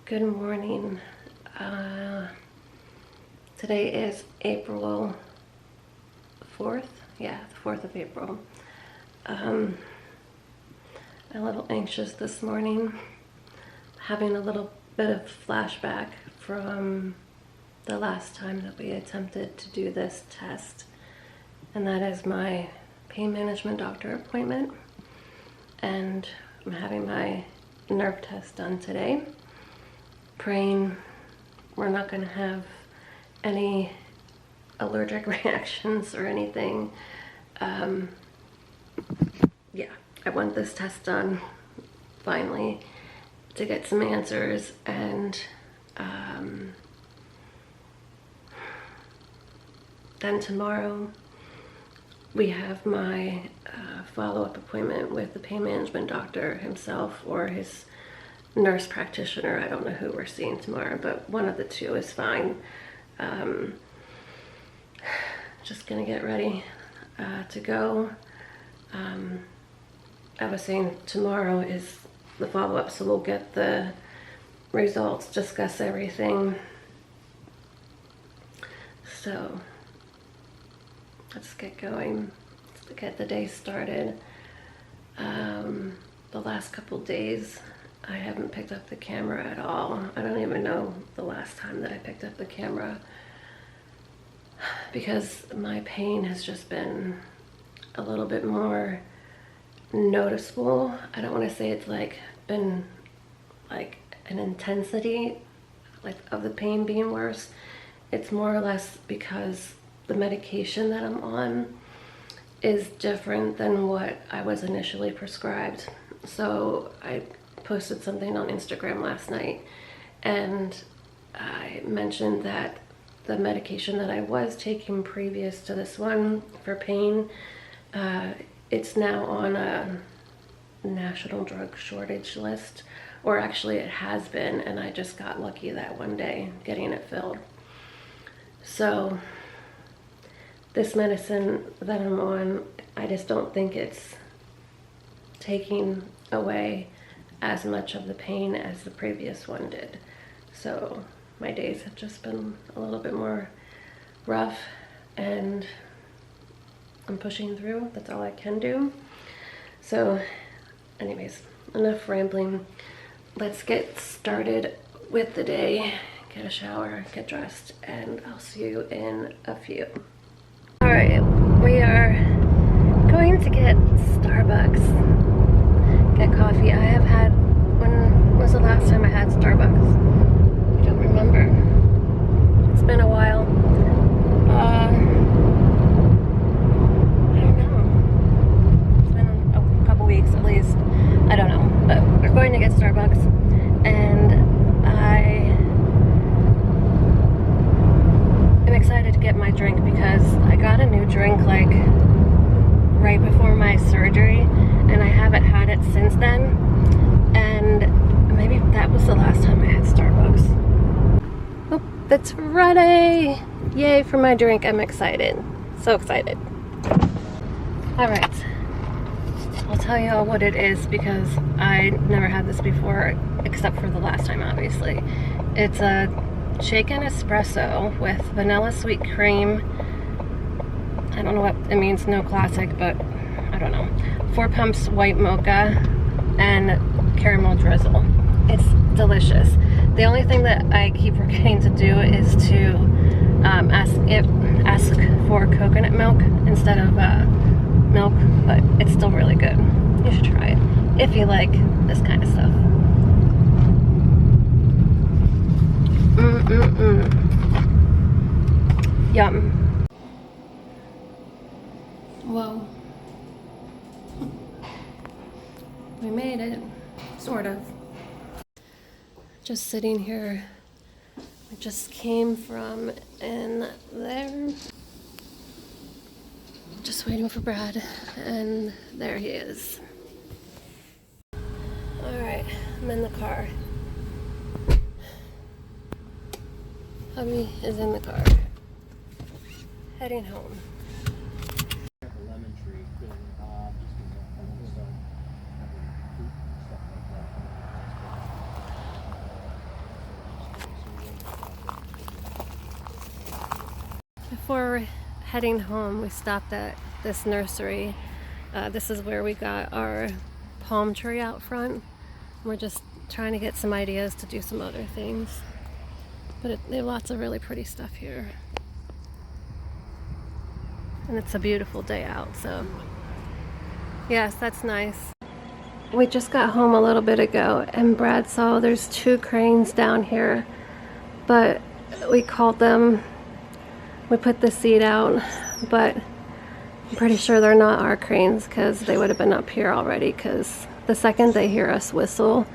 Good morning. Today is April 4th. Yeah, the 4th of April. I'm a little anxious this morning. Having a little bit of flashback from the last time that we attempted to do this test. And that is my pain management doctor appointment. And I'm having my nerve test done today. Praying we're not going to have any allergic reactions or anything. Yeah, I want this test done finally to get some answers, and then tomorrow we have my follow-up appointment with the pain management doctor himself or his nurse practitioner. I don't know who we're seeing tomorrow, but one of the two is fine. Just gonna get ready to go. I was saying tomorrow is the follow-up, so we'll get the results, discuss everything. So let's get going. Let's get the day started. The last couple days I haven't picked up the camera at all. I don't even know the last time that I picked up the camera because my pain has just been a little bit more noticeable. I don't want to say it's like been like an intensity like of the pain being worse. It's more or less because the medication that I'm on is different than what I was initially prescribed. So I posted something on Instagram last night and I mentioned that the medication that I was taking previous to this one for pain, it's now on a national drug shortage list, or actually it has been, and I just got lucky that one day getting it filled. So this medicine that I'm on, I just don't think it's taking away as much of the pain as the previous one did. So my days have just been a little bit more rough, and I'm pushing through. That's all I can do. So anyways, enough rambling. Let's get started with the day. Get a shower, get dressed, and I'll see you in a few. All right, we are going to get Starbucks. Get coffee. I have had, when was the last time I had Starbucks? I don't remember. It's been a while. I don't know. It's been a couple weeks at least. I don't know. But we're going to get Starbucks, and I am excited to get my drink because I got a new drink like right before my surgery, and I haven't had it since then, and maybe that was the last time I had Starbucks. Oh, it's Friday! Yay for my drink. I'm excited. So excited. Alright, I'll tell you all what it is because I never had this before, except for the last time obviously. It's a shaken espresso with vanilla sweet cream. I don't know what it means, no classic, but I don't know. 4 pumps white mocha and caramel drizzle. It's delicious. The only thing that I keep forgetting to do is to ask for coconut milk instead of milk, but it's still really good. You should try it if you like this kind of stuff. Yum. Whoa. We made it, sort of. Just sitting here. I just came from in there. Just waiting for Brad, and there he is. Alright, I'm in the car. Hubby is in the car. Heading home. before heading home, we stopped at this nursery. This is where we got our palm tree out front. We're just trying to get some ideas to do some other things. But they have lots of really pretty stuff here. And it's a beautiful day out, so yes, that's nice. We just got home a little bit ago, and Brad saw there's 2 cranes down here, but we called them. We put the seed out, but I'm pretty sure they're not our cranes because they would have been up here already, because the second they hear us whistle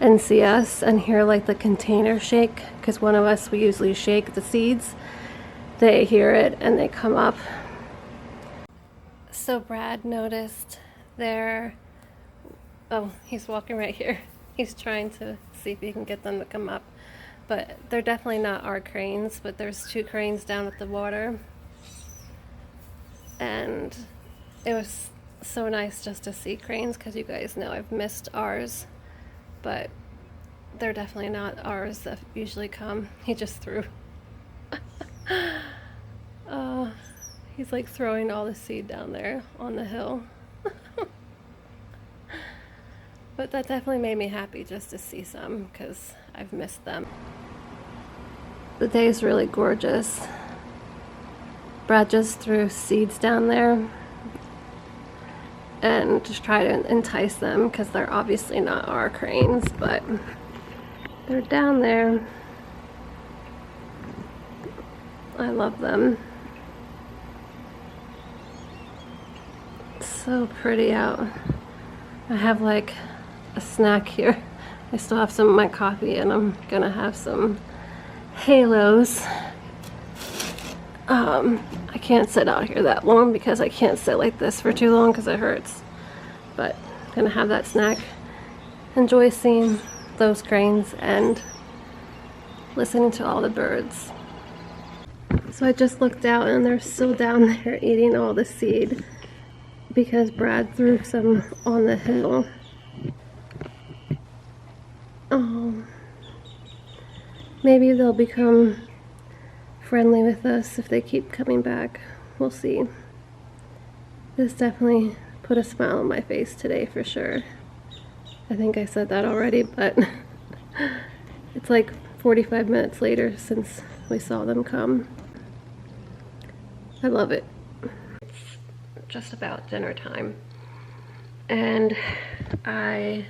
and see us and hear like the container shake, because one of us, we usually shake the seeds, they hear it and they come up. So Brad noticed there, oh, he's walking right here. He's trying to see if he can get them to come up. But they're definitely not our cranes, but there's 2 cranes down at the water. And it was so nice just to see cranes, because you guys know I've missed ours. But they're definitely not ours that usually come. He just threw. He's like throwing all the seed down there on the hill. But that definitely made me happy just to see some, because I've missed them. The day is really gorgeous. Brad just threw seeds down there and just try to entice them, because they're obviously not our cranes, but they're down there. I love them. It's so pretty out. I have like a snack here. I still have some of my coffee, and I'm gonna have some halos. I can't sit out here that long because I can't sit like this for too long because it hurts. But I'm gonna have that snack, enjoy seeing those cranes and listening to all the birds. So I just looked out and they're still down there eating all the seed because Brad threw some on the hill. Oh, maybe they'll become friendly with us if they keep coming back. We'll see. This definitely put a smile on my face today for sure. I think I said that already, but it's like 45 minutes later since we saw them come. I love it. It's just about dinner time, and I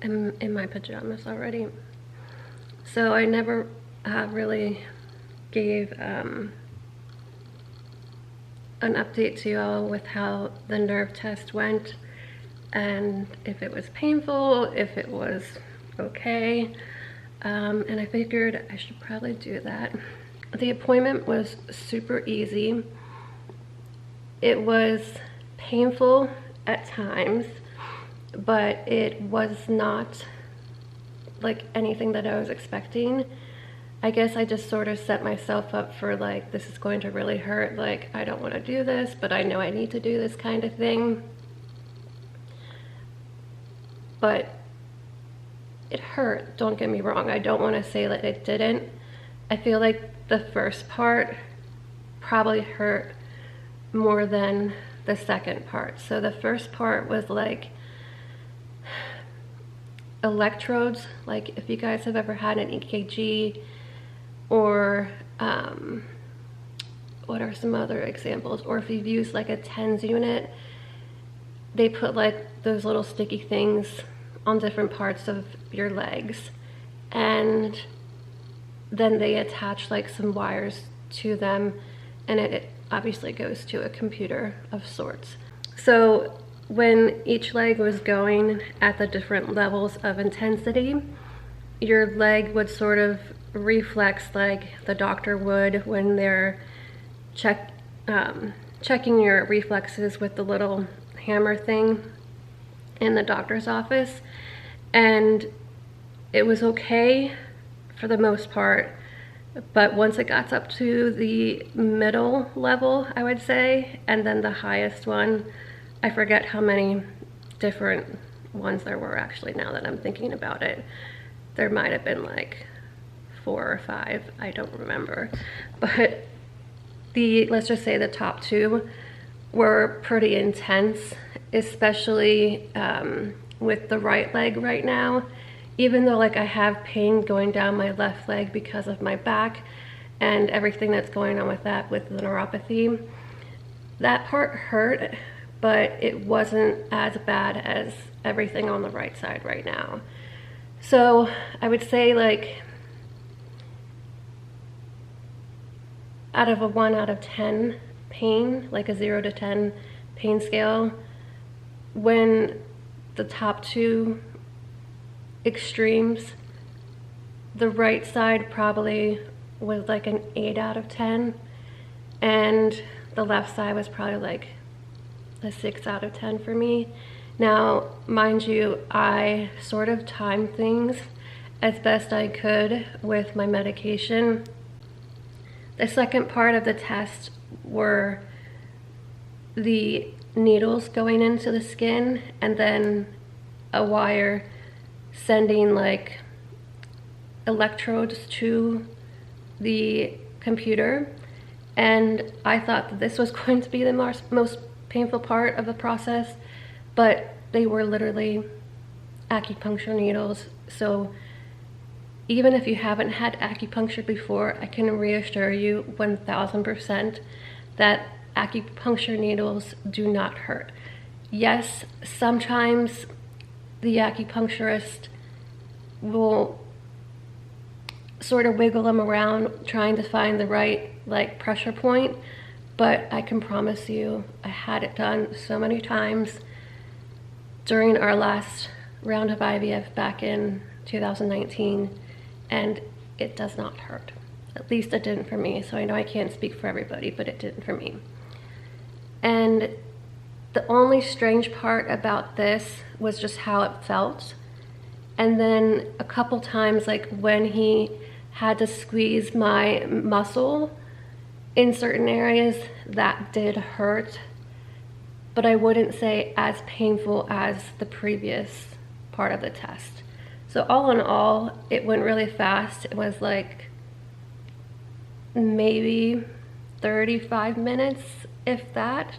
am in my pajamas already. So I never really gave an update to you all with how the nerve test went, and if it was painful, if it was okay, and I figured I should probably do that. The appointment was super easy. It was painful at times, but it was not like anything that I was expecting. I guess I just sort of set myself up for like, this is going to really hurt, like I don't want to do this, but I know I need to do this kind of thing. But it hurt, don't get me wrong. I don't want to say that it didn't. I feel like the first part probably hurt more than the second part. So the first part was like electrodes, like if you guys have ever had an EKG, or what are some other examples, or if you've used like a TENS unit, they put like those little sticky things on different parts of your legs, and then they attach like some wires to them, and it obviously goes to a computer of sorts. So when each leg was going at the different levels of intensity, your leg would sort of reflex like the doctor would when they're checking your reflexes with the little hammer thing in the doctor's office. And it was okay for the most part, but once it got up to the middle level, I would say, and then the highest one, I forget how many different ones there were actually now that I'm thinking about it. There might have been like 4 or 5, I don't remember. But let's just say the top two were pretty intense, especially with the right leg right now. Even though like I have pain going down my left leg because of my back and everything that's going on with that, with the neuropathy, that part hurt, but it wasn't as bad as everything on the right side right now. So I would say, like, out of a 1 out of 10 pain, like a 0 to 10 pain scale, when the top two extremes, the right side probably was like an 8 out of 10, and the left side was probably like a 6 out of 10 for me. Now, mind you, I sort of timed things as best I could with my medication. The second part of the test were the needles going into the skin and then a wire sending like electrodes to the computer. And I thought that this was going to be the most painful part of the process, but they were literally acupuncture needles. So even if you haven't had acupuncture before, I can reassure you 1000% that acupuncture needles do not hurt. Yes, sometimes the acupuncturist will sort of wiggle them around trying to find the right like pressure point, but I can promise you, I had it done so many times during our last round of IVF back in 2019, and it does not hurt. At least it didn't for me. So I know I can't speak for everybody, but it didn't for me. And the only strange part about this was just how it felt. And then a couple times, like when he had to squeeze my muscle in certain areas, that did hurt, but I wouldn't say as painful as the previous part of the test. So all in all, it went really fast. It was like maybe 35 minutes, if that.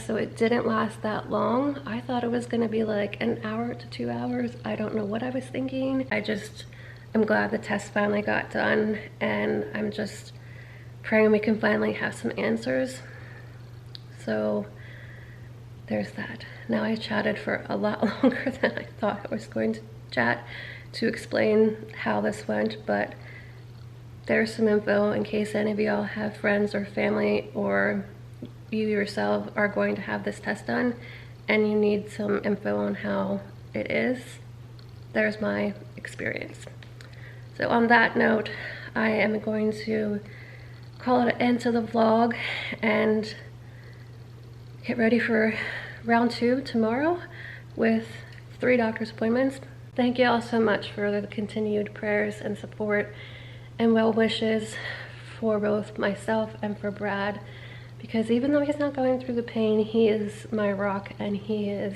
So it didn't last that long. I thought it was gonna be like an hour to 2 hours. I don't know what I was thinking. I'm glad the test finally got done, and I'm just praying we can finally have some answers. So there's that. Now I chatted for a lot longer than I thought I was going to chat to explain how this went, but there's some info in case any of y'all have friends or family, or you yourself are going to have this test done and you need some info on how it is. There's my experience. So on that note, I am going to call it an end to the vlog and get ready for round 2 tomorrow with 3 doctor's appointments. Thank you all so much for the continued prayers and support and well wishes for both myself and for Brad, because even though he's not going through the pain, he is my rock and he is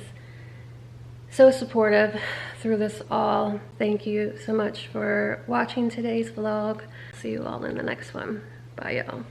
so supportive through this all. Thank you so much for watching today's vlog. See you all in the next one. Bye, y'all.